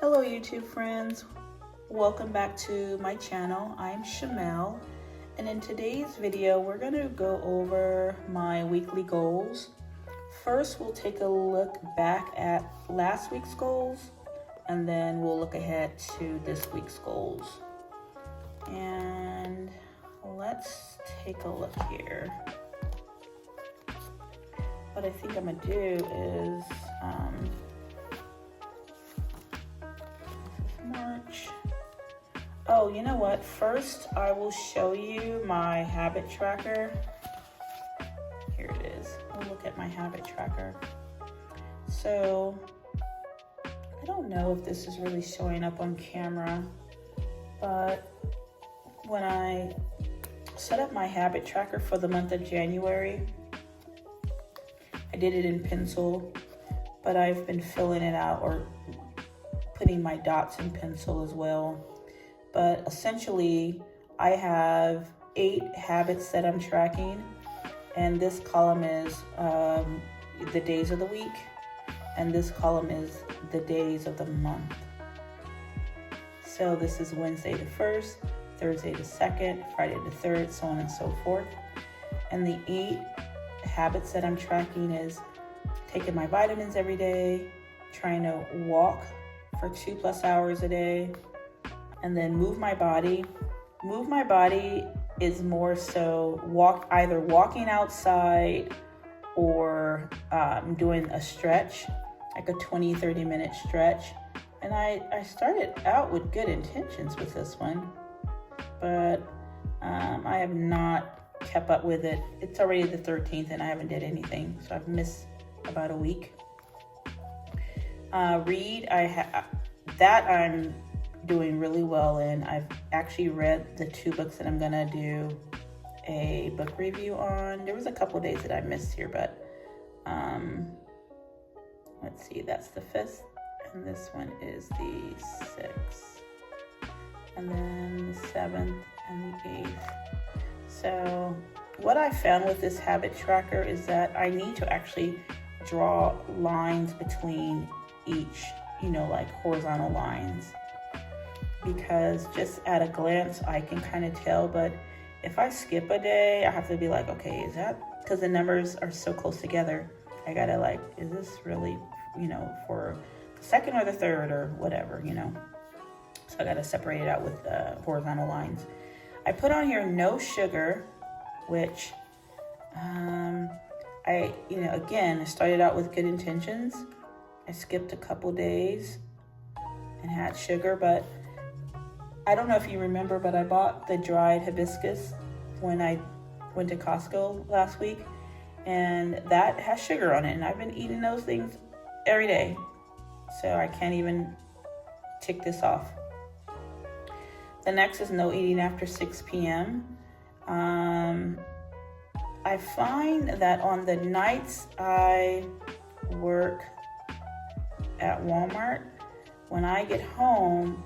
Hello YouTube friends, welcome back to my channel. I'm Shamel, and in today's video we're going to go over my weekly goals. First we'll take a look back at last week's goals, and then we'll look ahead to this week's goals. And let's take a look here. What I think I'm going to do is March. Oh, you know what? First, I will show you my habit tracker. Here it is. We'll look at my habit tracker. So, I don't know if this is really showing up on camera, but when I set up my habit tracker for the month of January, I did it in pencil, but I've been filling it out or putting my dots in pencil as well. But essentially, I have 8 habits that I'm tracking, and this column is the days of the week, and this column is the days of the month. So this is Wednesday the 1st, Thursday the 2nd, Friday the 3rd, so on and so forth. And the 8 habits that I'm tracking is taking my vitamins every day, trying to walk for 2+ hours a day, and then move my body. Move my body is more so either walking outside or doing a stretch, like a 20-30 minute stretch. And I started out with good intentions with this one, but I have not kept up with it. It's already the 13th and I haven't did anything, so I've missed about a week. Read, that I'm doing really well in. I've actually read the 2 books that I'm gonna do a book review on. There was a couple days that I missed here, but let's see, that's the 5th, and this one is the 6th, and then the 7th and the 8th. So what I found with this habit tracker is that I need to actually draw lines between each, like horizontal lines, because just at a glance I can kind of tell. But if I skip a day, I have to be like, okay, is that because the numbers are so close together? I gotta is this really for the 2nd or the 3rd or whatever, so I gotta separate it out with horizontal lines. I put on here no sugar, which I started out with good intentions. I skipped a couple days and had sugar, but I don't know if you remember, but I bought the dried hibiscus when I went to Costco last week, and that has sugar on it, and I've been eating those things every day, so I can't even tick this off. The next is no eating after 6 p.m. I find that on the nights I work at Walmart, when I get home,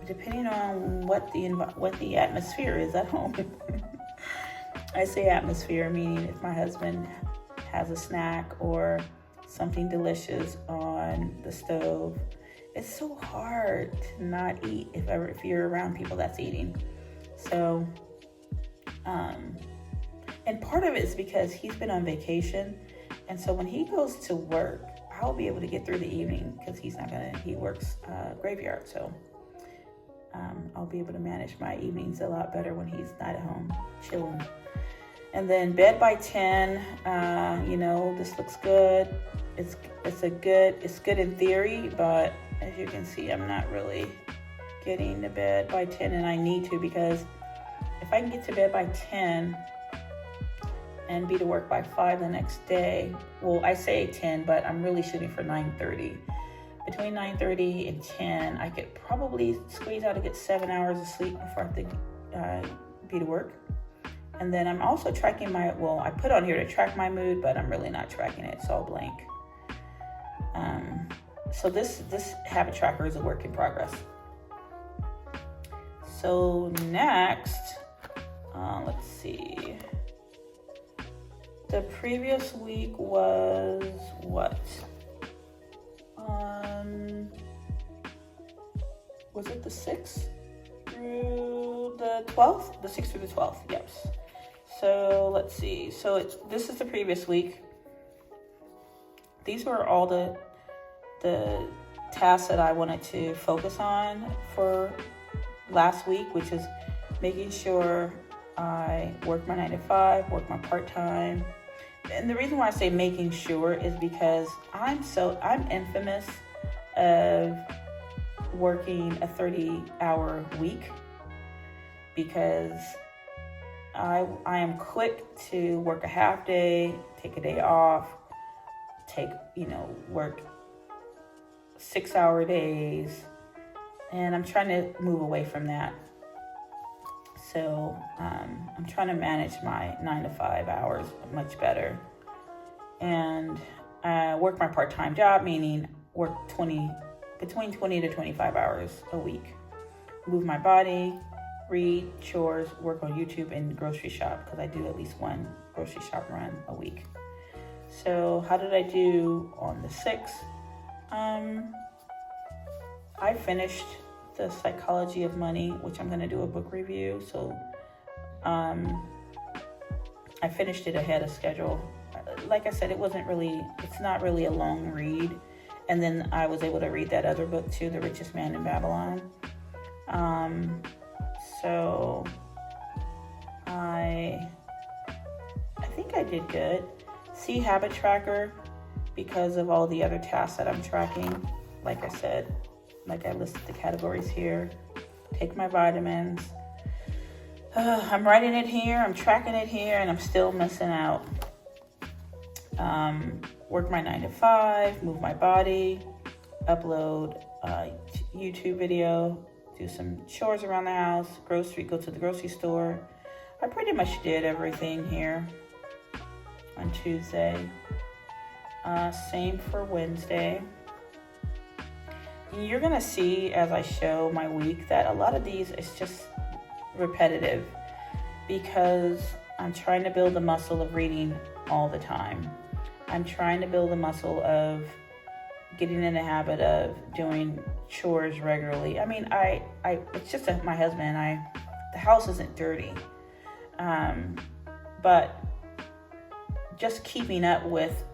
depending on what the atmosphere is at home, I say atmosphere meaning if my husband has a snack or something delicious on the stove, it's so hard to not eat if you're around people that's eating. So, and part of it is because he's been on vacation, and so when he goes to work, I'll be able to get through the evening because he works graveyard, so I'll be able to manage my evenings a lot better when he's not at home chilling. And then bed by 10, this looks good. It's good in theory, but as you can see, I'm not really getting to bed by 10, and I need to, because if I can get to bed by 10 and be to work by 5 the next day, well, I say 10, but I'm really shooting for 9:30. Between 9:30 and 10, I could probably squeeze out a good 7 hours of sleep before I have to be to work. And then I'm also tracking I put on here to track my mood, but I'm really not tracking it. It's all blank. So this habit tracker is a work in progress. So next, let's see. The previous week was what? was it the 6th through the 12th? The 6th through the 12th, yes. So let's see. So this is the previous week. These were all the tasks that I wanted to focus on for last week, which is making sure I work my 9 to 5, work my part-time. And the reason why I say making sure is because I'm infamous of working a 30-hour week, because I am quick to work a half day, take a day off, work 6-hour days, and I'm trying to move away from that. So I'm trying to manage my 9 to 5 hours much better, and work my part-time job, meaning work between 20 to 25 hours a week. Move my body, read, chores, work on YouTube, and grocery shop, because I do at least one grocery shop run a week. So how did I do on the 6th? I finished The Psychology of Money, which I'm going to do a book review. So I finished it ahead of schedule. Like I said, it's not really a long read. And then I was able to read that other book too, The Richest Man in Babylon. So I think I did good. See Habit Tracker, because of all the other tasks that I'm tracking. Like I said, like I listed the categories here. Take my vitamins. I'm writing it here, I'm tracking it here, and I'm still missing out. Work my 9 to 5, move my body, upload a YouTube video, do some chores around the house, go to the grocery store. I pretty much did everything here on Tuesday. Same for Wednesday. You're gonna see as I show my week that a lot of these is just repetitive, because I'm trying to build the muscle of reading all the time. I'm trying to build the muscle of getting in the habit of doing chores regularly. I mean, it's just that my husband and I, the house isn't dirty, but just keeping up with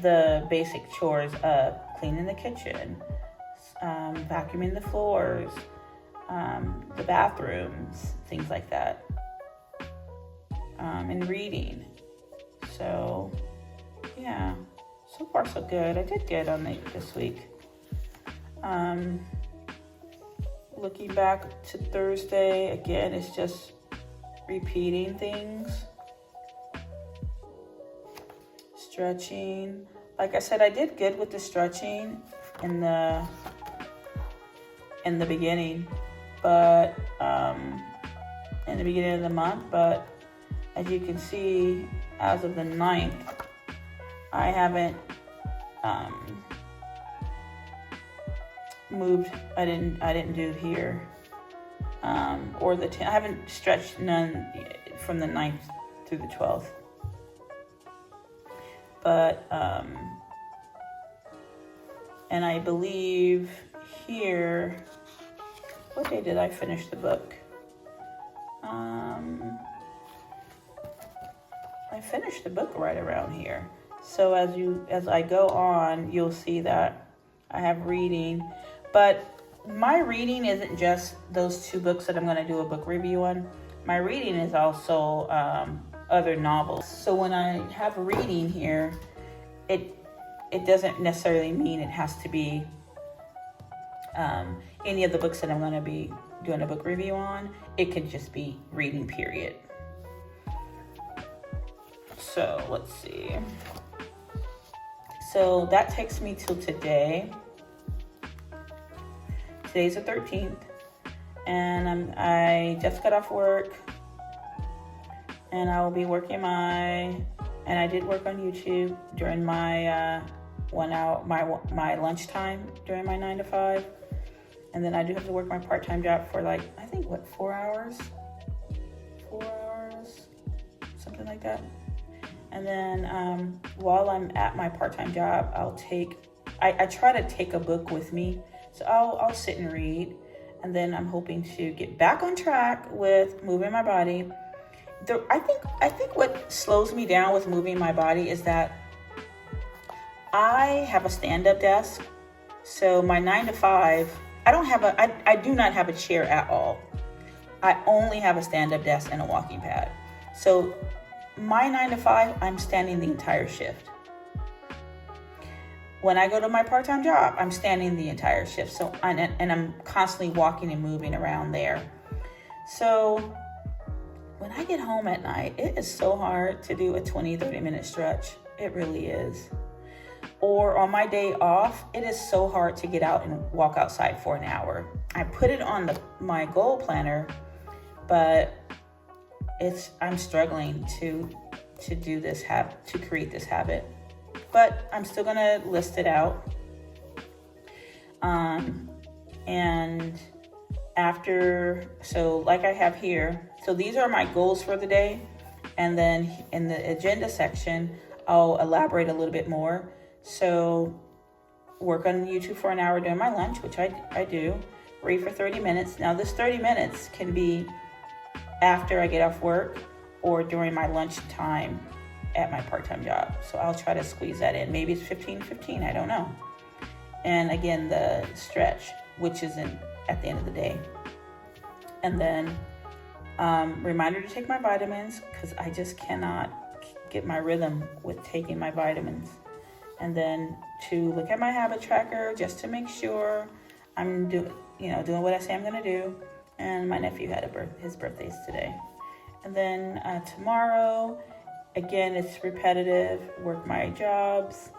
the basic chores of cleaning the kitchen, vacuuming the floors, the bathrooms, things like that, and reading. So yeah, so far so good. I did good on this week. Looking back to Thursday, again, it's just repeating things. Stretching. Like I said, I did good with the stretching in the beginning, but in the beginning of the month, but as you can see, as of the 9th, I haven't moved. I didn't do here, or the 10th. I haven't stretched none from the 9th through the 12th. But and I believe here, what day did I finish the book? I finished the book right around here. So as I go on, you'll see that I have reading, but my reading isn't just those 2 books that I'm going to do a book review on. My reading is also other novels. So when I have reading here, it doesn't necessarily mean it has to be any of the books that I'm going to be doing a book review on. It could just be reading, period. So let's see. So that takes me till today. Today's the 13th, and I just got off work, and I will be working and I did work on YouTube during my 1 hour, my lunchtime during my 9 to 5, and then I do have to work my part-time job for 4 hours, something like that. And then while I'm at my part-time job, I try to take a book with me. So I'll sit and read, And then I'm hoping to get back on track with moving my body. I think what slows me down with moving my body is that I have a stand-up desk. So my 9 to 5, I do not have a chair at all. I only have a stand-up desk and a walking pad. So my 9 to 5, I'm standing the entire shift. When I go to my part-time job, I'm standing the entire shift. So and I'm constantly walking and moving around there. So when I get home at night, it is so hard to do a 20-30 minute stretch. It really is. Or on my day off, it is so hard to get out and walk outside for an hour. I put it on my goal planner, but I'm struggling to do this to create this habit. But I'm still gonna list it out. And after, so like I have here, so these are my goals for the day. And then in the agenda section, I'll elaborate a little bit more. So work on YouTube for an hour during my lunch, which I do. Read for 30 minutes. Now this 30 minutes can be after I get off work or during my lunch time at my part-time job. So I'll try to squeeze that in. Maybe it's 15-15, I don't know. And again, the stretch, which is at the end of the day. And then reminder to take my vitamins, because I just cannot get my rhythm with taking my vitamins. And then to look at my habit tracker just to make sure I'm doing what I say I'm going to do. And my nephew had his birthday's today. And then tomorrow, again, it's repetitive. Work my jobs,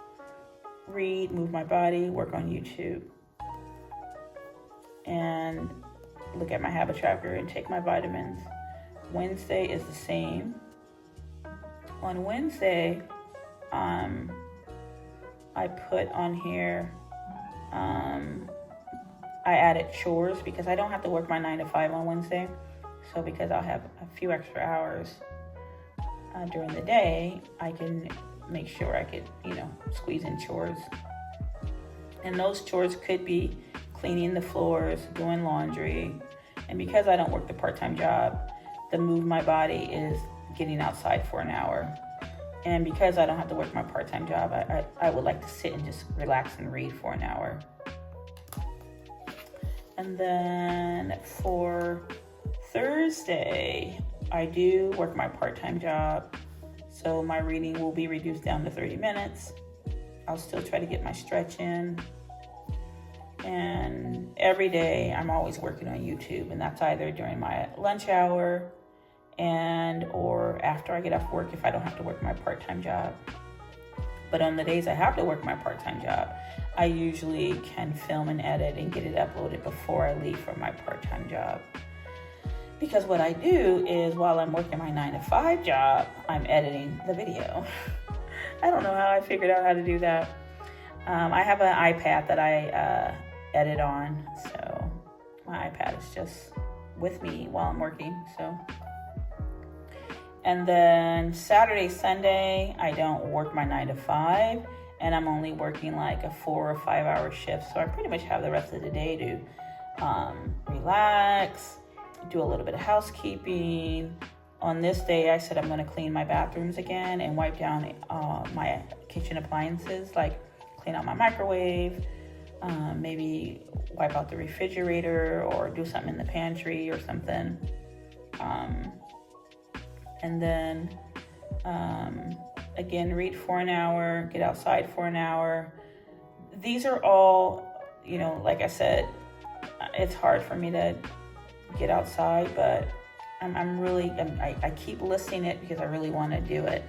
read, move my body, work on YouTube, and look at my habit tracker and take my vitamins. Wednesday is the same. On Wednesday, I put on here, I added chores because I don't have to work my 9 to 5 on Wednesday. So because I'll have a few extra hours during the day, I can make sure I could, squeeze in chores. And those chores could be cleaning the floors, doing laundry. And because I don't work the part-time job, the move my body is getting outside for an hour. And because I don't have to work my part-time job, I would like to sit and just relax and read for an hour. And then for Thursday, I do work my part-time job. So my reading will be reduced down to 30 minutes. I'll still try to get my stretch in. And every day I'm always working on YouTube, and that's either during my lunch hour or after I get off work if I don't have to work my part-time job. But on the days I have to work my part-time job, I usually can film and edit and get it uploaded before I leave for my part-time job. Because what I do is while I'm working my 9 to 5 job, I'm editing the video. I don't know how I figured out how to do that. I have an iPad that I edit on, so my iPad is just with me while I'm working. So, and then Saturday, Sunday, I don't work my 9 to 5, and I'm only working like a 4 or 5 hour shift. So I pretty much have the rest of the day to relax, do a little bit of housekeeping. On this day, I said I'm going to clean my bathrooms again and wipe down my kitchen appliances, like clean out my microwave, maybe wipe out the refrigerator or do something in the pantry or something. And then, again, read for an hour, get outside for an hour. These are all, like I said, it's hard for me to get outside, but I keep listing it because I really want to do it.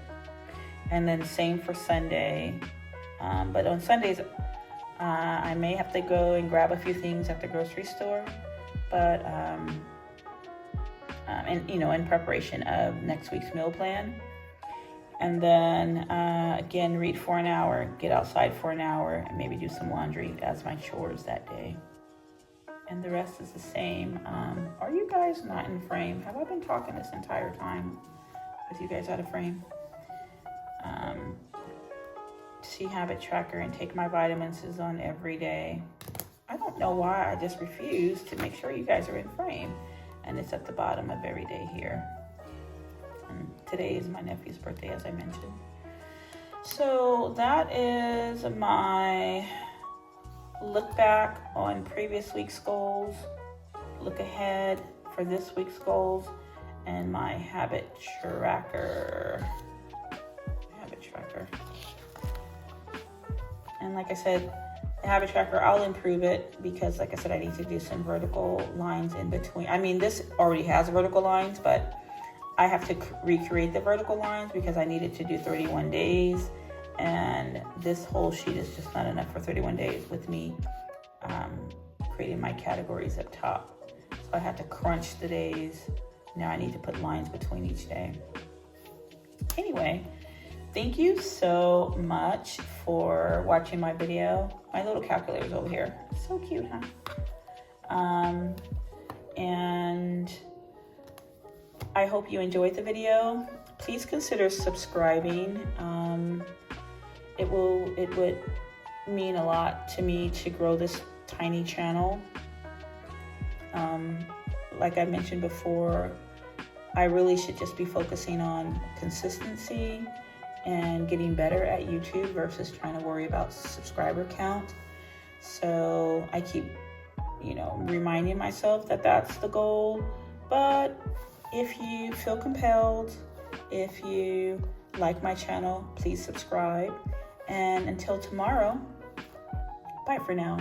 And then same for Sunday. But on Sundays, I may have to go and grab a few things at the grocery store, but in preparation of next week's meal plan. And then again, read for an hour, get outside for an hour, and maybe do some laundry as my chores that day. And the rest is the same. Are you guys not in frame? Have I been talking this entire time with you guys out of frame? See habit tracker and take my vitamins is on every day. I don't know why, I just refuse to make sure you guys are in frame. And it's at the bottom of every day here. And today is my nephew's birthday, as I mentioned. So that is my look back on previous week's goals, look ahead for this week's goals, and my habit tracker. And like I said, the habit tracker, I'll improve it because, like I said, I need to do some vertical lines in between. I mean, this already has vertical lines, but I have to recreate the vertical lines because I needed to do 31 days. And this whole sheet is just not enough for 31 days with me creating my categories up top. So I had to crunch the days. Now I need to put lines between each day. Anyway, thank you so much for watching my video. My little calculator's over here. So cute, huh? And I hope you enjoyed the video. Please consider subscribing. It would mean a lot to me to grow this tiny channel. Like I mentioned before, I really should just be focusing on consistency and getting better at YouTube versus trying to worry about subscriber count. So I keep, reminding myself that that's the goal. But if you feel compelled, if you like my channel, please subscribe. And until tomorrow, bye for now.